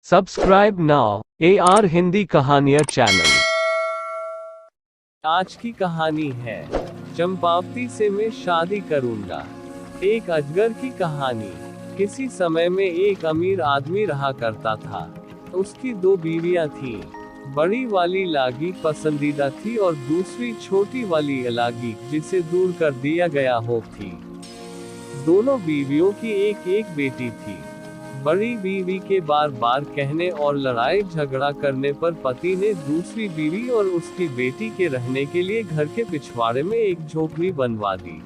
Subscribe now AR Hindi कहानियाँ channel. आज की कहानी है चंपावती से मैं शादी करूंगा। एक अजगर की कहानी। किसी समय में एक अमीर आदमी रहा करता था। उसकी दो बीवियां थीं। बड़ी वाली लागी पसंदीदा थी और दूसरी छोटी वाली अलागी जिसे दूर कर दिया गया हो थी। दोनों बीवियों की एक एक बेटी थी। बड़ी बीवी के बार बार कहने और लड़ाई झगड़ा करने पर पति ने दूसरी बीवी और उसकी बेटी के रहने के लिए घर के पिछवाड़े में एक झोपड़ी बनवा दी।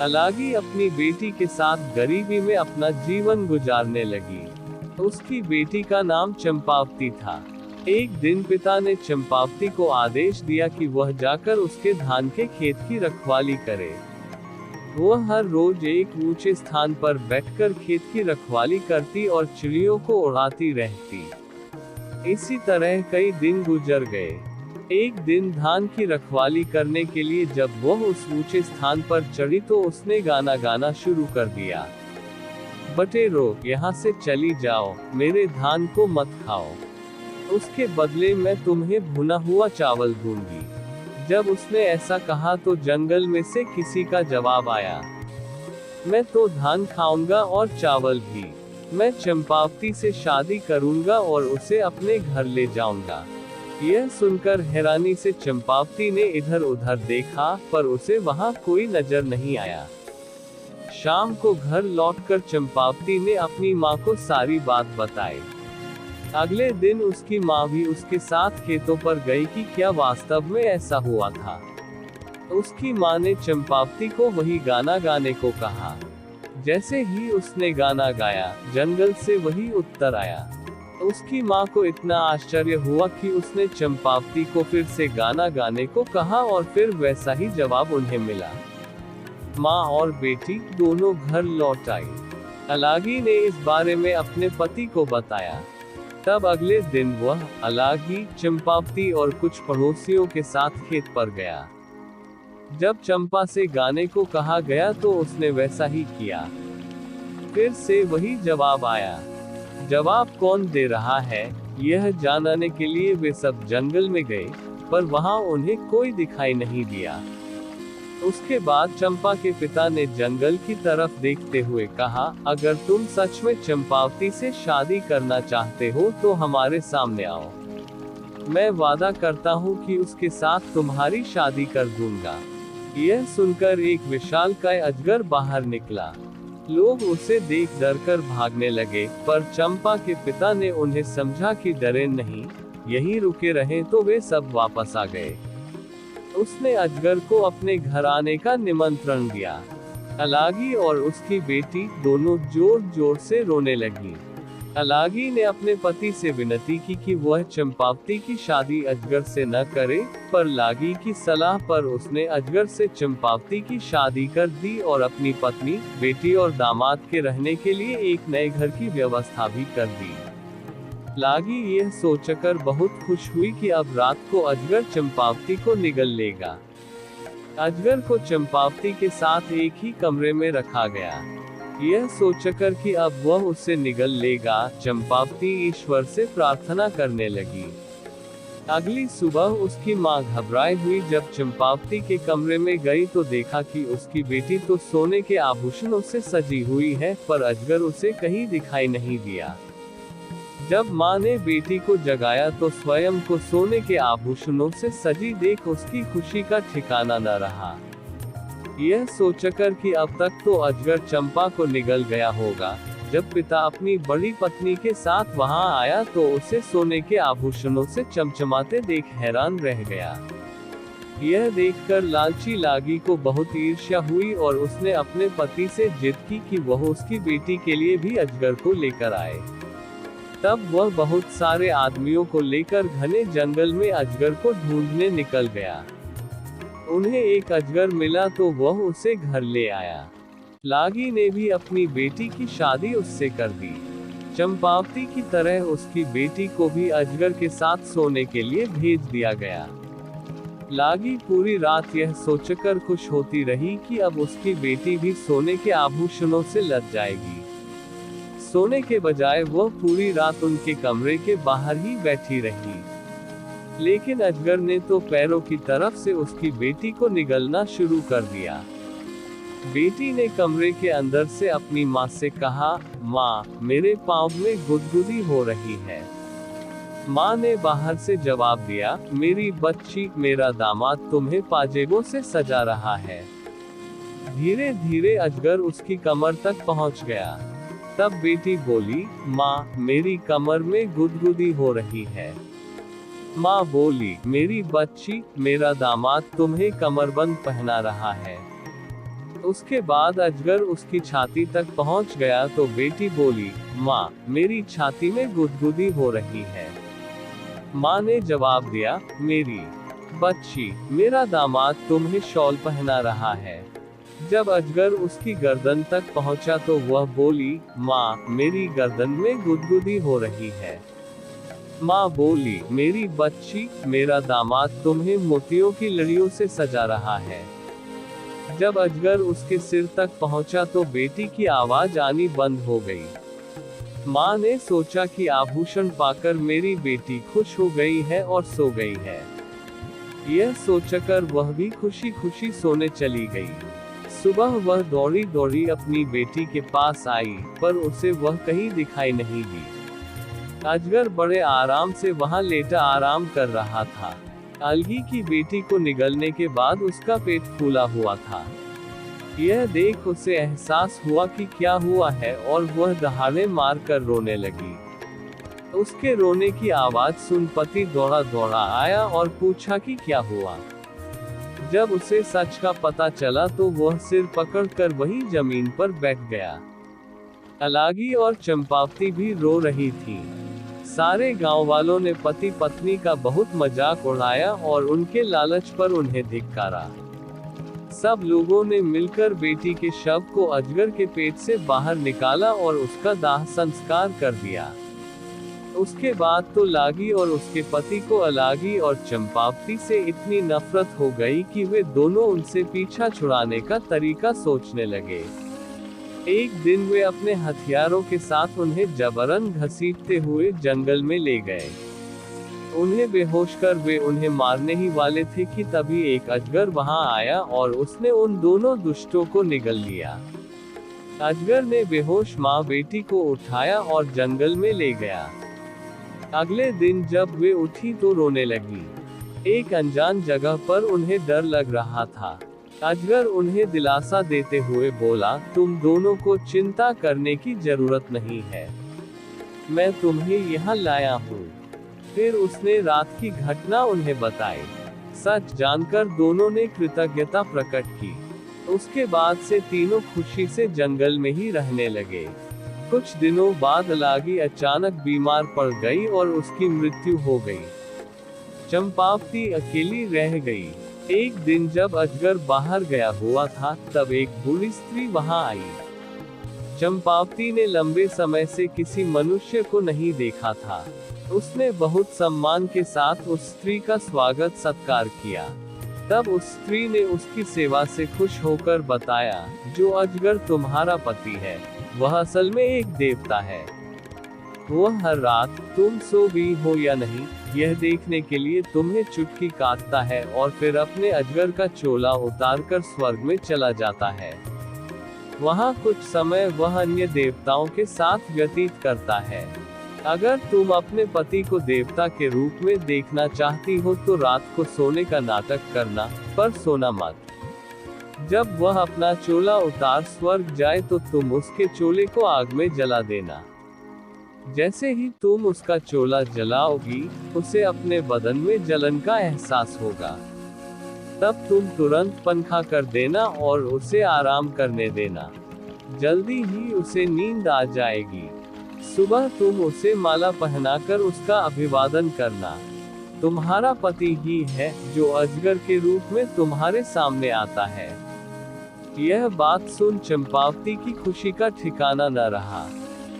अलागी अपनी बेटी के साथ गरीबी में अपना जीवन गुजारने लगी। उसकी बेटी का नाम चंपावती था। एक दिन पिता ने चंपावती को आदेश दिया कि वह जाकर उसके धान के खेत की रखवाली करे। वह हर रोज एक ऊंचे स्थान पर बैठकर खेत की रखवाली करती और चिड़ियों को उड़ाती रहती। इसी तरह कई दिन गुजर गए। एक दिन धान की रखवाली करने के लिए जब वह उस ऊंचे स्थान पर चढ़ी तो उसने गाना गाना शुरू कर दिया। बटेरो, यहाँ से चली जाओ, मेरे धान को मत खाओ। उसके बदले मैं तुम्हें भुना हुआ चावल दूंगी। जब उसने ऐसा कहा तो जंगल में से किसी का जवाब आया, मैं तो धान खाऊंगा और चावल भी। मैं चंपावती से शादी करूंगा और उसे अपने घर ले जाऊंगा। यह सुनकर हैरानी से चंपावती ने इधर उधर देखा पर उसे वहां कोई नजर नहीं आया। शाम को घर लौटकर चंपावती ने अपनी माँ को सारी बात बताई। अगले दिन उसकी माँ भी उसके साथ खेतों पर गई कि क्या वास्तव में ऐसा हुआ था। उसकी माँ ने चंपावती को वही गाना गाने को कहा। जैसे ही उसने गाना गाया, जंगल से वही उत्तर आया। उसकी माँ को इतना आश्चर्य हुआ कि उसने चंपावती को फिर से गाना गाने को कहा और फिर वैसा ही जवाब उन्हें मिला। माँ और बेटी दोनों घर लौट आई। अलागी ने इस बारे में अपने पति को बताया। तब अगले दिन वह अलागी, चंपावती और कुछ पड़ोसियों के साथ खेत पर गया। जब चंपा से गाने को कहा गया तो उसने वैसा ही किया। फिर से वही जवाब आया। जवाब कौन दे रहा है, यह जानने के लिए वे सब जंगल में गए, पर वहां उन्हें कोई दिखाई नहीं दिया। उसके बाद चंपा के पिता ने जंगल की तरफ देखते हुए कहा, अगर तुम सच में चंपावती से शादी करना चाहते हो तो हमारे सामने आओ। मैं वादा करता हूँ कि उसके साथ तुम्हारी शादी कर दूंगा। यह सुनकर एक विशालकाय अजगर बाहर निकला। लोग उसे देख डरकर भागने लगे, पर चंपा के पिता ने उन्हें समझा कि डरे नहीं, यहीं रुके रहें तो वे सब वापस आ गए। उसने अजगर को अपने घर आने का निमंत्रण दिया। अलागी और उसकी बेटी दोनों जोर जोर से रोने लगी। अलागी ने अपने पति से विनती की कि वह चंपावती की शादी अजगर से न करे, पर लागी की सलाह पर उसने अजगर से चंपावती की शादी कर दी और अपनी पत्नी, बेटी और दामाद के रहने के लिए एक नए घर की व्यवस्था भी कर दी। लागी यह सोचकर बहुत खुश हुई कि अब रात को अजगर चंपावती को निगल लेगा। अजगर को चंपावती के साथ एक ही कमरे में रखा गया। यह सोचकर कि अब वह उससे निगल लेगा, चंपावती ईश्वर से प्रार्थना करने लगी। अगली सुबह उसकी माँ घबराई हुई जब चंपावती के कमरे में गई तो देखा कि उसकी बेटी तो सोने के आभूषणों से सजी हुई है, पर अजगर उसे कहीं दिखाई नहीं दिया। जब माँ ने बेटी को जगाया तो स्वयं को सोने के आभूषणों से सजी देख उसकी खुशी का ठिकाना न रहा। यह सोचकर कि अब तक तो अजगर चंपा को निगल गया होगा, जब पिता अपनी बड़ी पत्नी के साथ वहां आया तो उसे सोने के आभूषणों से चमचमाते देख हैरान रह गया। यह देखकर लालची लागी को बहुत ईर्ष्या हुई और उसने अपने पति से जिद की कि वह उसकी बेटी के लिए भी अजगर को लेकर आए। तब वह बहुत सारे आदमियों को लेकर घने जंगल में अजगर को ढूंढने निकल गया। उन्हें एक अजगर मिला तो वह उसे घर ले आया। लागी ने भी अपनी बेटी की शादी उससे कर दी। चंपावती की तरह उसकी बेटी को भी अजगर के साथ सोने के लिए भेज दिया गया। लागी पूरी रात यह सोचकर खुश होती रही कि अब उसकी बेटी भी सोने के आभूषणों से लद जाएगी। सोने के बजाय वह पूरी रात उनके कमरे के बाहर ही बैठी रही। लेकिन अजगर ने तो पैरों की तरफ से उसकी बेटी को निगलना शुरू कर दिया। बेटी ने कमरे के अंदर से अपनी माँ से कहा, माँ, मेरे पाँव में गुदगुदी हो रही है। माँ ने बाहर से जवाब दिया, मेरी बच्ची, मेरा दामाद तुम्हें पाजेबों से सजा रहा है। धीरे धीरे अजगर उसकी कमर तक पहुँच गया। तब बेटी बोली, माँ, मेरी कमर में गुदगुदी हो रही है। माँ बोली, मेरी बच्ची, मेरा दामाद तुम्हें कमरबंद पहना रहा है। उसके बाद अजगर उसकी छाती तक पहुंच गया तो बेटी बोली, माँ, मेरी छाती में गुदगुदी हो रही है। माँ ने जवाब दिया, मेरी बच्ची, मेरा दामाद तुम्हें शॉल पहना रहा है। जब अजगर उसकी गर्दन तक पहुंचा तो वह बोली, माँ, मेरी गर्दन में गुदगुदी हो रही है। माँ बोली, मेरी बच्ची, मेरा दामाद तुम्हें मोतियों की लड़ियों से सजा रहा है। जब अजगर उसके सिर तक पहुंचा तो बेटी की आवाज आनी बंद हो गई। माँ ने सोचा कि आभूषण पाकर मेरी बेटी खुश हो गई है और सो गई है। यह सोचकर वह भी खुशी खुशी सोने चली गई। सुबह वह दौड़ी दौड़ी अपनी बेटी के पास आई, पर उसे वह कहीं दिखाई नहीं दी। अजगर बड़े आराम से वहां लेटा आराम कर रहा था। अलगी की बेटी को निगलने के बाद उसका पेट फूला हुआ था। यह देख उसे एहसास हुआ कि क्या हुआ है और वह दहाड़े मारकर रोने लगी। उसके रोने की आवाज सुन पति दौड़ा दौड़ा आया और पूछा कि क्या हुआ। जब उसे सच का पता चला तो वह सिर पकड़कर वहीं जमीन पर बैठ गया। अलागी और चंपावती भी रो रही थी। सारे गांव वालों ने पति पत्नी का बहुत मजाक उड़ाया और उनके लालच पर उन्हें धिक्कारा। सब लोगों ने मिलकर बेटी के शव को अजगर के पेट से बाहर निकाला और उसका दाह संस्कार कर दिया। उसके बाद तो लागी और उसके पति को अलागी और चंपावती से इतनी नफरत हो गई कि वे दोनों उनसे पीछा छुड़ाने का तरीका सोचने लगे। एक दिन वे अपने हथियारों के साथ उन्हें जबरन घसीटते हुए जंगल में ले गए। उन्हें बेहोश कर वे उन्हें मारने ही वाले थे कि तभी एक अजगर वहां आया और उसने उन दोनों दुष्टों को निगल लिया। अजगर ने बेहोश माँ बेटी को उठाया और जंगल में ले गया। अगले दिन जब वे उठी तो रोने लगी। एक अनजान जगह पर उन्हें डर लग रहा था। अजगर उन्हें दिलासा देते हुए बोला, तुम दोनों को चिंता करने की जरूरत नहीं है, मैं तुम्हें यहाँ लाया हूँ। फिर उसने रात की घटना उन्हें बताई। सच जानकर दोनों ने कृतज्ञता प्रकट की। उसके बाद से तीनों खुशी से जंगल में ही रहने लगे। कुछ दिनों बाद अलागी अचानक बीमार पड़ गई और उसकी मृत्यु हो गई। चंपावती अकेली रह गई। एक दिन जब अजगर बाहर गया हुआ था तब एक बूढ़ी स्त्री वहां आई। चंपावती ने लंबे समय से किसी मनुष्य को नहीं देखा था। उसने बहुत सम्मान के साथ उस स्त्री का स्वागत सत्कार किया। तब उस स्त्री ने उसकी सेवा से खुश होकर बताया, जो अजगर तुम्हारा पति है वह असल में एक देवता है। वह हर रात तुम सो गई हो या नहीं यह देखने के लिए तुम्हें चुटकी काटता है और फिर अपने अजगर का चोला उतारकर स्वर्ग में चला जाता है। वहाँ कुछ समय वह अन्य देवताओं के साथ व्यतीत करता है। अगर तुम अपने पति को देवता के रूप में देखना चाहती हो तो रात को सोने का नाटक करना, पर सोना मत। जब वह अपना चोला उतार स्वर्ग जाए तो तुम उसके चोले को आग में जला देना। जैसे ही तुम उसका चोला जलाओगी, उसे अपने बदन में जलन का एहसास होगा। तब तुम तुरंत पंखा कर देना और उसे आराम करने देना। जल्दी ही उसे नींद आ जाएगी। सुबह तुम उसे माला पहनाकर उसका अभिवादन करना। तुम्हारा पति ही है जो अजगर के रूप में तुम्हारे सामने आता है। यह बात सुन चंपावती की खुशी का ठिकाना न रहा।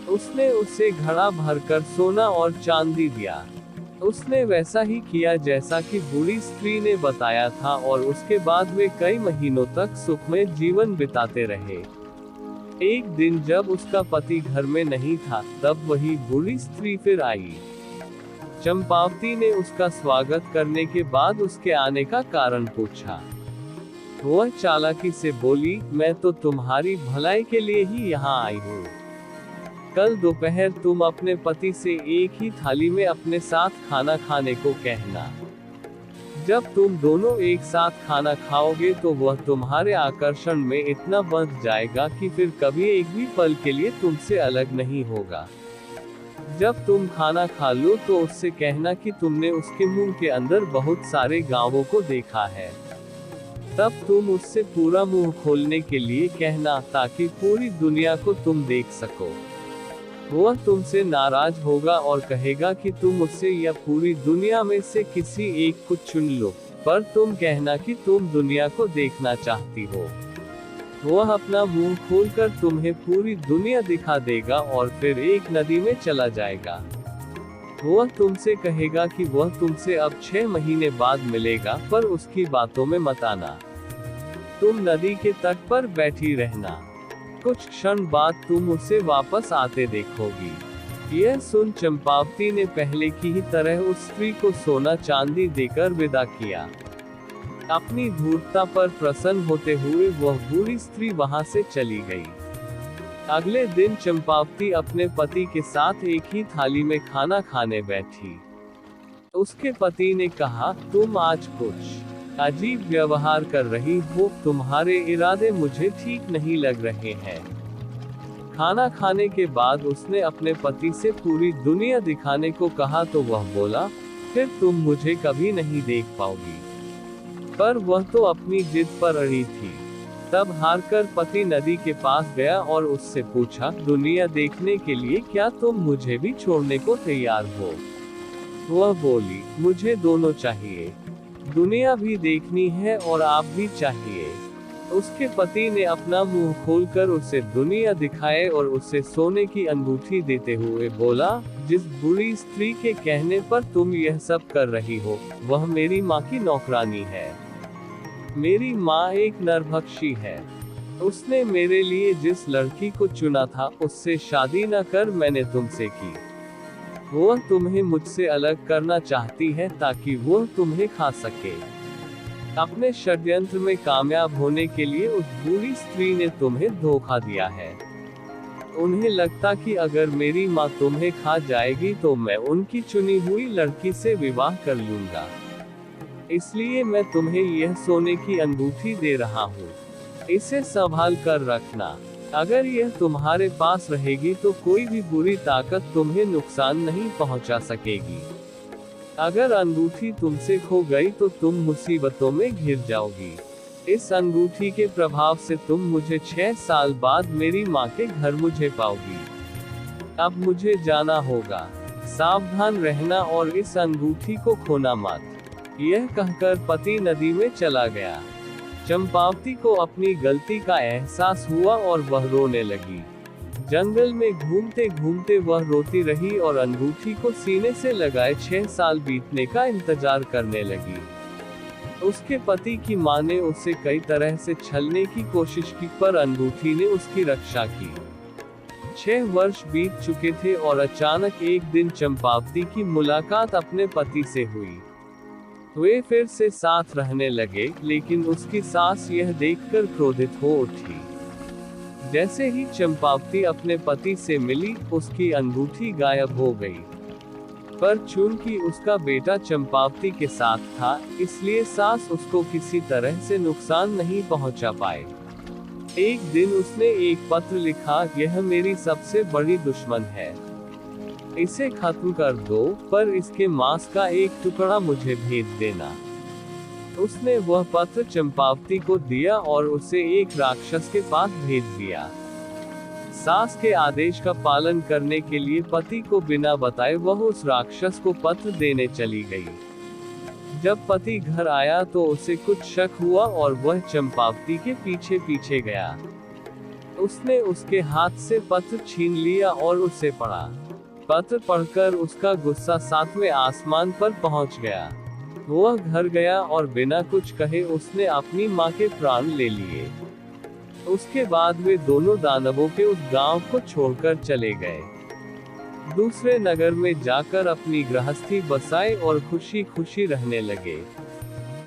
उसने उसे घड़ा भरकर सोना और चांदी दिया। उसने वैसा ही किया जैसा कि बूढ़ी स्त्री ने बताया था और उसके बाद वे कई महीनों तक सुखमय जीवन बिताते रहे। एक दिन जब उसका पति घर में नहीं था, तब वही बूढ़ी स्त्री फिर आई। चंपावती ने उसका स्वागत करने के बाद उसके आने का कारण पूछा। वह चालाकी से बोली, मैं तो तुम्हारी भलाई के लिए ही यहाँ आई हूँ। कल दोपहर तुम अपने पति से एक ही थाली में अपने साथ खाना खाने को कहना। जब तुम दोनों एक साथ खाना खाओगे तो वह तुम्हारे आकर्षण में इतना बंध जाएगा कि फिर कभी एक भी पल के लिए तुमसे अलग नहीं होगा। जब तुम खाना खा लो तो उससे कहना कि तुमने उसके मुंह के अंदर बहुत सारे गाँवों को देखा है। तब तुम उससे पूरा मुंह खोलने के लिए कहना, ताकि पूरी दुनिया को तुम देख सको। वह तुमसे नाराज होगा और कहेगा कि तुम उससे या पूरी दुनिया में से किसी एक को चुन लो, पर तुम कहना कि तुम दुनिया को देखना चाहती हो। वह अपना मुंह खोलकर तुम्हें पूरी दुनिया दिखा देगा और फिर एक नदी में चला जाएगा। वह तुमसे कहेगा कि वह तुमसे अब 6 महीने बाद मिलेगा, पर उसकी बातों में मत आना। तुम नदी के तट पर बैठी रहना। कुछ क्षण बाद तुम उसे वापस आते देखोगी। यह सुन चंपावती ने पहले की ही तरह उस स्त्री को सोना चांदी देकर विदा किया। अपनी धूर्तता पर प्रसन्न होते हुए वह बूढ़ी स्त्री वहां से चली गई। अगले दिन चंपावती अपने पति के साथ एक ही थाली में खाना खाने बैठी। उसके पति ने कहा, तुम आज कुछ अजीब व्यवहार कर रही हो, तुम्हारे इरादे मुझे ठीक नहीं लग रहे हैं। खाना खाने के बाद उसने अपने पति से पूरी दुनिया दिखाने को कहा तो वह बोला, फिर तुम मुझे कभी नहीं देख पाओगी। पर वह तो अपनी जिद पर अड़ी थी। तब हारकर पति नदी के पास गया और उससे पूछा, दुनिया देखने के लिए क्या तुम मुझे भी छोड़ने को तैयार हो? वह बोली, मुझे दोनों चाहिए, दुनिया भी देखनी है और आप भी चाहिए। उसके पति ने अपना मुंह खोलकर उसे दुनिया दिखाए और उसे सोने की अंगूठी देते हुए बोला, जिस बूढ़ी स्त्री के कहने पर तुम यह सब कर रही हो, वह मेरी माँ की नौकरानी है। मेरी माँ एक नरभक्षी है। उसने मेरे लिए जिस लड़की को चुना था उससे शादी न कर मैंने तुमसे की। वह तुम्हें मुझसे अलग करना चाहती है ताकि वह तुम्हें खा सके। अपने षड्यंत्र में कामयाब होने के लिए उस बूढ़ी स्त्री ने तुम्हें धोखा दिया है। उन्हें लगता कि अगर मेरी माँ तुम्हें खा जाएगी तो मैं उनकी चुनी हुई लड़की से विवाह कर लूंगा। इसलिए मैं तुम्हें यह सोने की अंगूठी दे रहा हूँ। इसे संभाल कर रखना। अगर यह तुम्हारे पास रहेगी तो कोई भी बुरी ताकत तुम्हें नुकसान नहीं पहुंचा सकेगी। अगर अंगूठी तुमसे खो गई तो तुम मुसीबतों में घिर जाओगी। इस अंगूठी के प्रभाव से तुम मुझे 6 साल बाद मेरी माँ के घर मुझे पाओगी। अब मुझे जाना होगा। सावधान रहना और इस अंगूठी को खोना मत। यह कहकर पति नदी में चला गया। चंपावती को अपनी गलती का एहसास हुआ और वह रोने लगी। जंगल में घूमते घूमते वह रोती रही और अंगूठी को सीने से लगाए 6 साल बीतने का इंतजार करने लगी। उसके पति की मां ने उसे कई तरह से छलने की कोशिश की, पर अंगूठी ने उसकी रक्षा की। 6 वर्ष बीत चुके थे और अचानक एक दिन चंपावती की मुलाकात अपने पति से हुई। वे फिर से साथ रहने लगे, लेकिन उसकी सास यह देखकर क्रोधित हो उठी। जैसे ही चंपावती अपने पति से मिली, उसकी अंगूठी गायब हो गई। पर चूंकि उसका बेटा चंपावती के साथ था, इसलिए सास उसको किसी तरह से नुकसान नहीं पहुंचा पाए। एक दिन उसने एक पत्र लिखा, यह मेरी सबसे बड़ी दुश्मन है, इसे खत्म कर दो, पर इसके मांस का एक टुकड़ा मुझे भेज देना। उसने वह पत्र चंपावती को दिया और उसे एक राक्षस के पास भेज दिया। सास के आदेश का पालन करने के लिए पति को बिना बताए वह उस राक्षस को पत्र देने चली गई। जब पति घर आया तो उसे कुछ शक हुआ और वह चंपावती के पीछे पीछे गया। उसने उसके हाथ से पत्र छीन लिया और उसे पढ़ा। पत्र पढ़कर उसका गुस्सा 7वें आसमान पर पहुंच गया। वह घर गया और बिना कुछ कहे उसने अपनी मां के प्राण ले लिए। उसके बाद वे दोनों दानवों के उस गांव को छोड़कर चले गए। दूसरे नगर में जाकर अपनी गृहस्थी बसाए और खुशी खुशी रहने लगे।